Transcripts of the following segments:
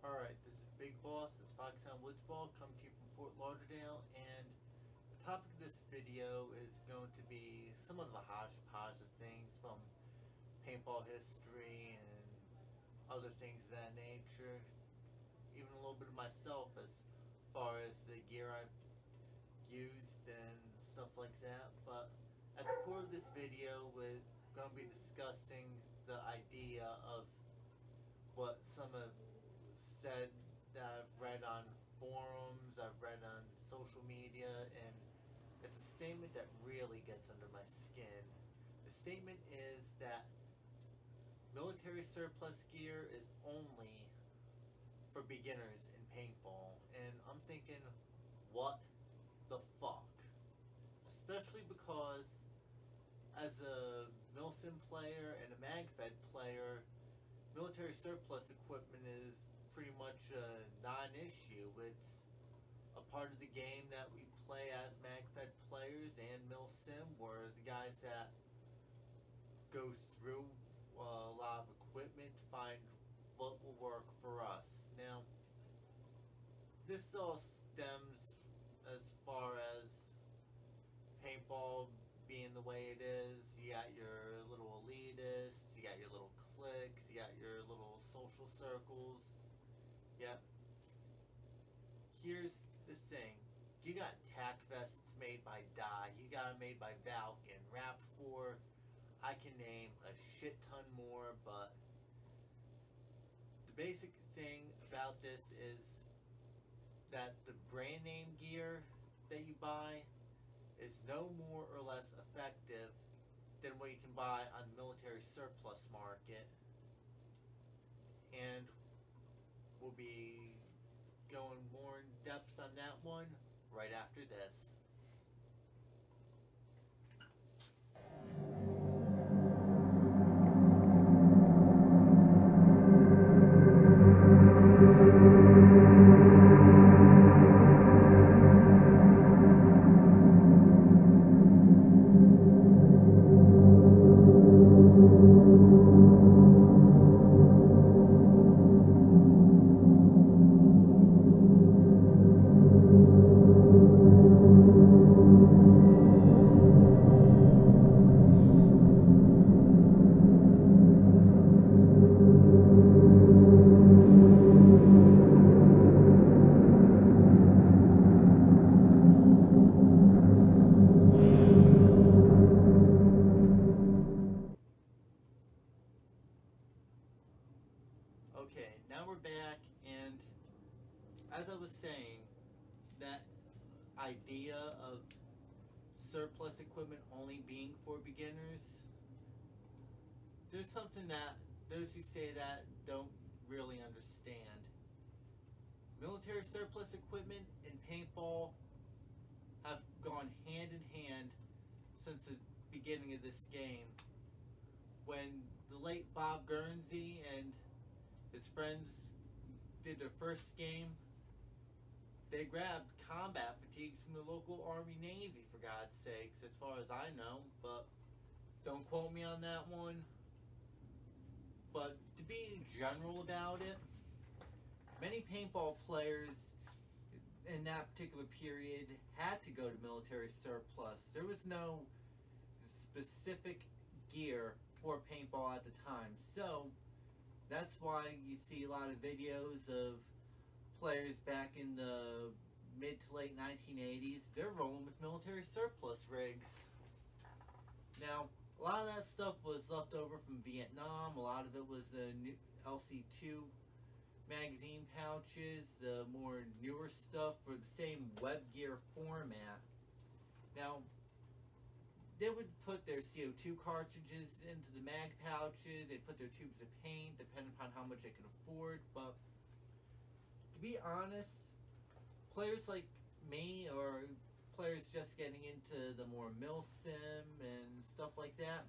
Alright, this is Big Boss at Foxhound Woodsball, coming to you from Fort Lauderdale, and the topic of this video is going to be somewhat of a hodgepodge of things from paintball history and other things of that nature, even a little bit of myself as far as the gear I've used and stuff like that. But at the core of this video, we're going to be discussing the idea of what some have said that I've read on forums, I've read on social media, and it's a statement that really gets under my skin. The statement is that military surplus gear is only for beginners in paintball, and I'm thinking, what the fuck? Especially because as a milsim player and a magfed player, military surplus equipment is pretty much a non-issue. It's a part of the game that we play as magfed players and milsim. We're the guys that go through a lot of equipment to find what will work for us. Now, this all stems as far as paintball being the way it is. You got your little elitists, you got your little cliques, you got your little social circles. Yep. Here's the thing. You got tack vests made by Dye. You got them made by Valken, Rap 4. I can name a shit ton more, but the basic thing about this is that the brand name gear that you buy is no more or less effective than what you can buy on the military surplus market. And we'll be going more in depth on that one right after this. Okay, now we're back, and as I was saying, that idea of surplus equipment only being for beginners, there's something that those who say that don't really understand. Military surplus equipment and paintball have gone hand in hand since the beginning of this game. When the late Bob Guernsey and his friends did their first game, they grabbed combat fatigues from the local Army Navy, for God's sakes, as far as I know, but don't quote me on that one. But to be general about it, many paintball players in that particular period had to go to military surplus. There was no specific gear for paintball at the time, so that's why you see a lot of videos of players back in the mid to late 1980s. They're rolling with military surplus rigs. Now, a lot of that stuff was left over from Vietnam. A lot of it was the new LC2 magazine pouches, the more newer stuff for the same web gear format. Now, they would put their CO2 cartridges into the mag pouches. They'd put their tubes of paint, depending upon how much they could afford. But to be honest, players like me, or players just getting into the more milsim and stuff like that,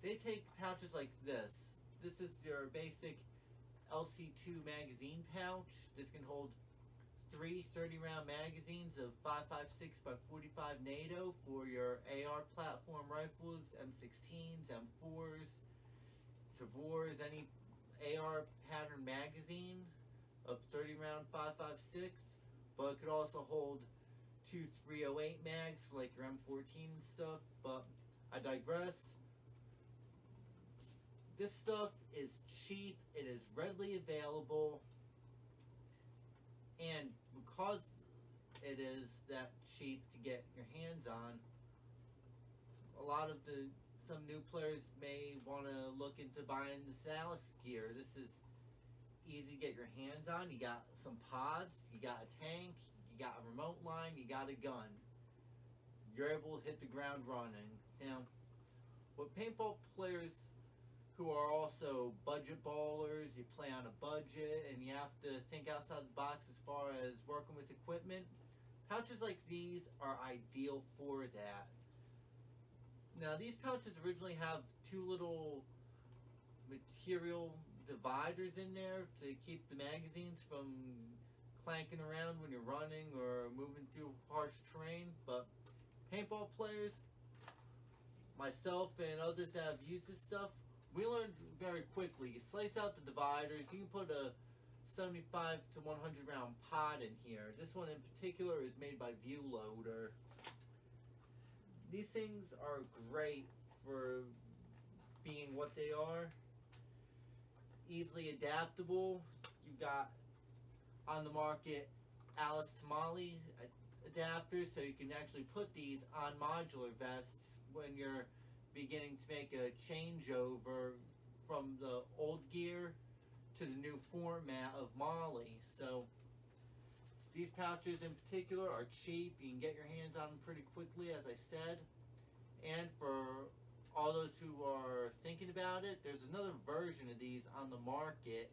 they take pouches like this. This is your basic LC2 magazine pouch. This can hold 3 30-round magazines of 5.56 by 45 NATO for your AR platform rifles, M16s, M4s, Tavors, any AR pattern magazine. of 30 round 5.56, but it could also hold 2 308 mags for like your M14 and stuff. But I digress. This stuff is cheap, it is readily available, and because it is that cheap to get your hands on, a lot of some new players may want to look into buying the Salis gear. This is easy to get your hands on. You got some pods, you got a tank, you got a remote line, you got a gun. You're able to hit the ground running. Now, what paintball players who are also budget ballers, you play on a budget and you have to think outside the box as far as working with equipment, pouches like these are ideal for that. Now, these pouches originally have 2 little material dividers in there to keep the magazines from clanking around when you're running or moving through harsh terrain, but paintball players, myself and others that have used this stuff, we learned very quickly. You slice out the dividers, you can put a 75 to 100 round pod in here. This one in particular is made by View Loader. These things are great for being what they are. Easily adaptable. You've got on the market Alice Tamale adapters, so you can actually put these on modular vests when you're beginning to make a changeover from the old gear to the new format of Molly. So these pouches in particular are cheap. You can get your hands on them pretty quickly, as I said. And for all those who are thinking about it, there's another version of these on the market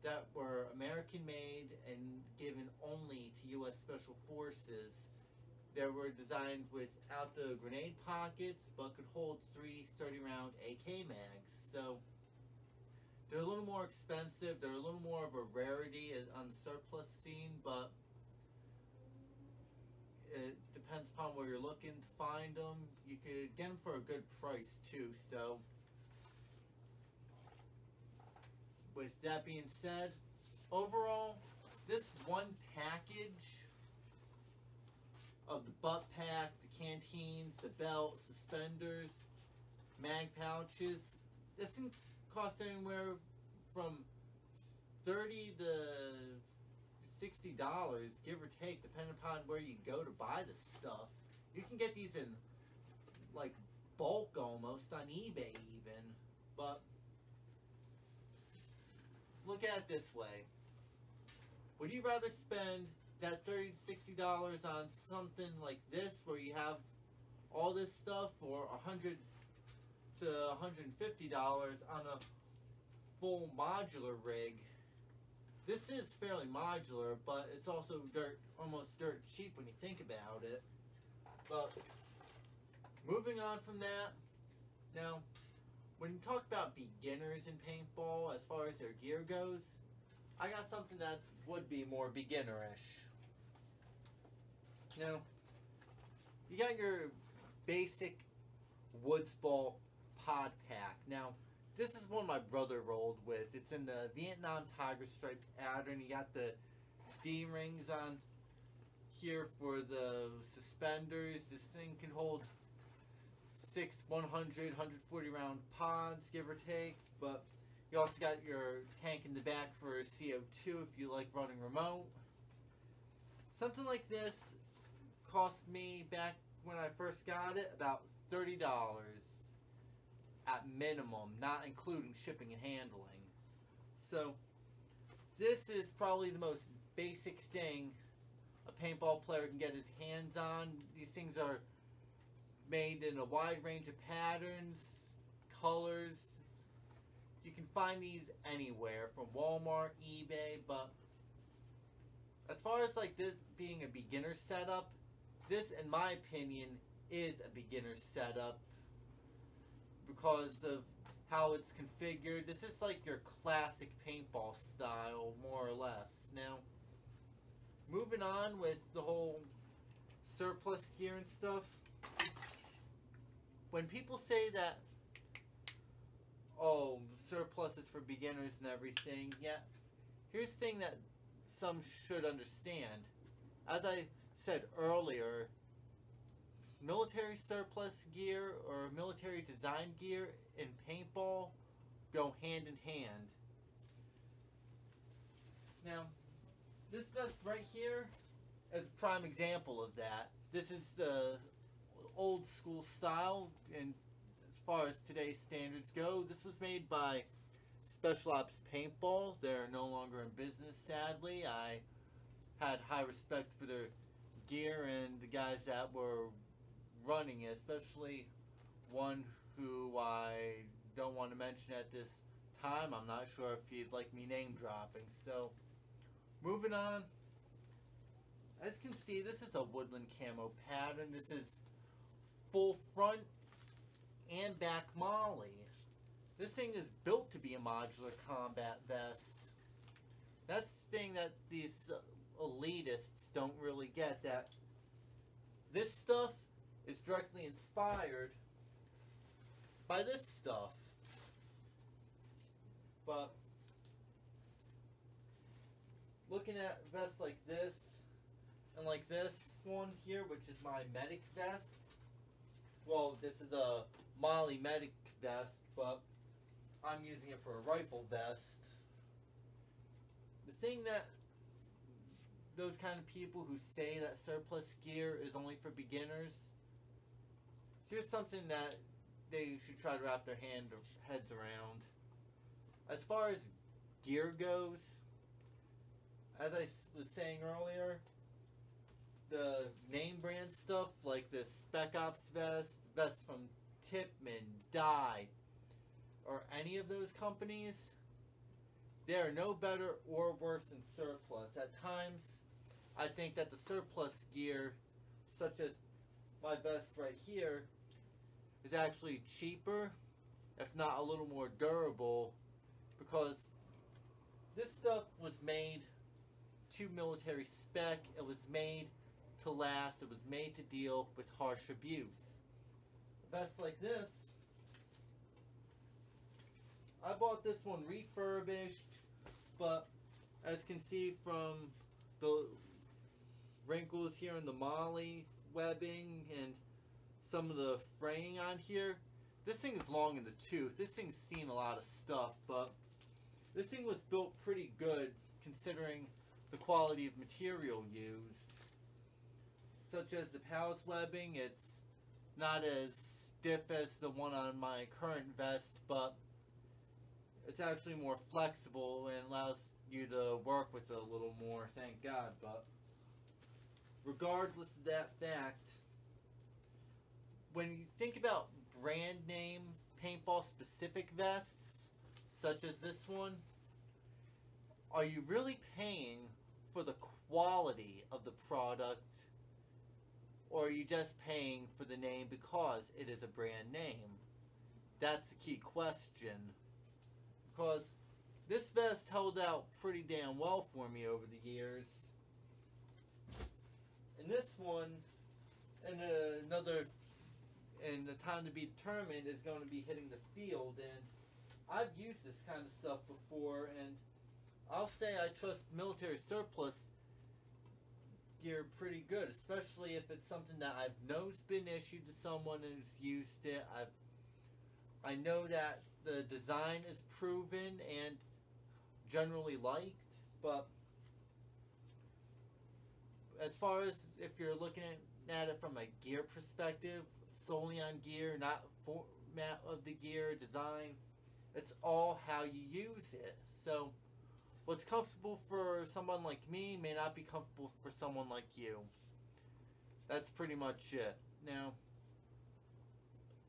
that were American made and given only to U.S. Special Forces. They were designed without the grenade pockets, but could hold 3 30-round AK mags. So they're a little more expensive. They're a little more of a rarity on the surplus scene, but it depends upon where you're looking to find them. You could get them for a good price too. So with that being said, overall, this one package of the butt pack, the canteens, the belt, suspenders, mag pouches, this thing costs anywhere from $30 to $60, give or take, depending upon where you go to buy this stuff. You can get these in like bulk almost on eBay even, but look at it this way. Would you rather spend that $30 to $60 on something like this where you have all this stuff, or $100 to $150 on a full modular rig? This is fairly modular, but it's also almost dirt cheap when you think about it. But moving on from that, now when you talk about beginners in paintball as far as their gear goes, I got something that would be more beginnerish. Now, you got your basic Woods Ball pod pack. Now, this is one my brother rolled with. It's in the Vietnam Tiger Stripe pattern. You got the D-rings on here for the suspenders. This thing can hold 6 100, 140 round pods, give or take. But you also got your tank in the back for CO2 if you like running remote. Something like this cost me, back when I first got it, about $30 at minimum, not including shipping and handling. So this is probably the most basic thing a paintball player can get his hands on. These things are made in a wide range of patterns, colors. You can find these anywhere from Walmart, eBay, but as far as like this being a beginner setup, this, in my opinion, is a beginner setup because of how it's configured. This is like your classic paintball style, more or less. Now, moving on with the whole surplus gear and stuff, when people say that, oh, surplus is for beginners and everything, yeah, here's the thing that some should understand. As I said earlier, military surplus gear or military design gear and paintball go hand in hand. Now, this vest right here is a prime example of that. This is the old school style, and as far as today's standards go, this was made by Special Ops Paintball. They're no longer in business, sadly. I had high respect for their gear and the guys that were running it, especially one who I don't want to mention at this time. I'm not sure if he'd like me name dropping. So, moving on. As you can see, this is a woodland camo pattern. This is full front and back molly. This thing is built to be a modular combat vest. That's the thing that these elitists don't really get, that this stuff is directly inspired by this stuff. But looking at vests like this and like this one here, which is my medic vest. Well, this is a Molly medic vest, but I'm using it for a rifle vest. The thing that those kind of people who say that surplus gear is only for beginners, here's something that they should try to wrap their heads around. As far as gear goes, as I was saying earlier, the name brand stuff like the Spec Ops vest from Tipman, Dye, or any of those companies, they are no better or worse than surplus. At times, I think that the surplus gear, such as my vest right here, is actually cheaper, if not a little more durable, because this stuff was made to military spec. It was made to last. It was made to deal with harsh abuse. A vest like this, I bought this one refurbished, but as you can see from the wrinkles here in the molly webbing and some of the fraying on here, this thing is long in the tooth. This thing's seen a lot of stuff, but this thing was built pretty good considering the quality of material used. Such as the pals webbing, it's not as stiff as the one on my current vest, but it's actually more flexible and allows you to work with it a little more, thank God. But regardless of that fact, when you think about brand name paintball specific vests, such as this one, are you really paying for the quality of the product, or are you just paying for the name because it is a brand name? That's the key question. Because this vest held out pretty damn well for me over the years. And this one, and the time to be determined, is going to be hitting the field. And I've used this kind of stuff before, and I'll say I trust military surplus gear pretty good, especially if it's something that I've know's been issued to someone who's used it. I know that the design is proven and generally liked, but as far as if you're looking at it from a gear perspective, solely on gear, not format of the gear, design, it's all how you use it. So what's comfortable for someone like me may not be comfortable for someone like you. That's pretty much it. Now,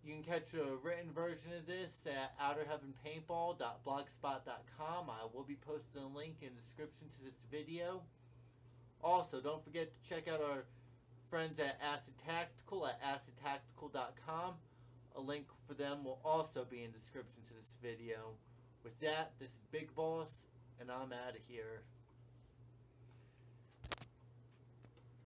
you can catch a written version of this at outerheavenpaintball.blogspot.com. I will be posting a link in the description to this video. Also, don't forget to check out our friends at Acid Tactical at acidtactical.com. A link for them will also be in the description to this video. With that, this is Big Boss, and I'm out of here.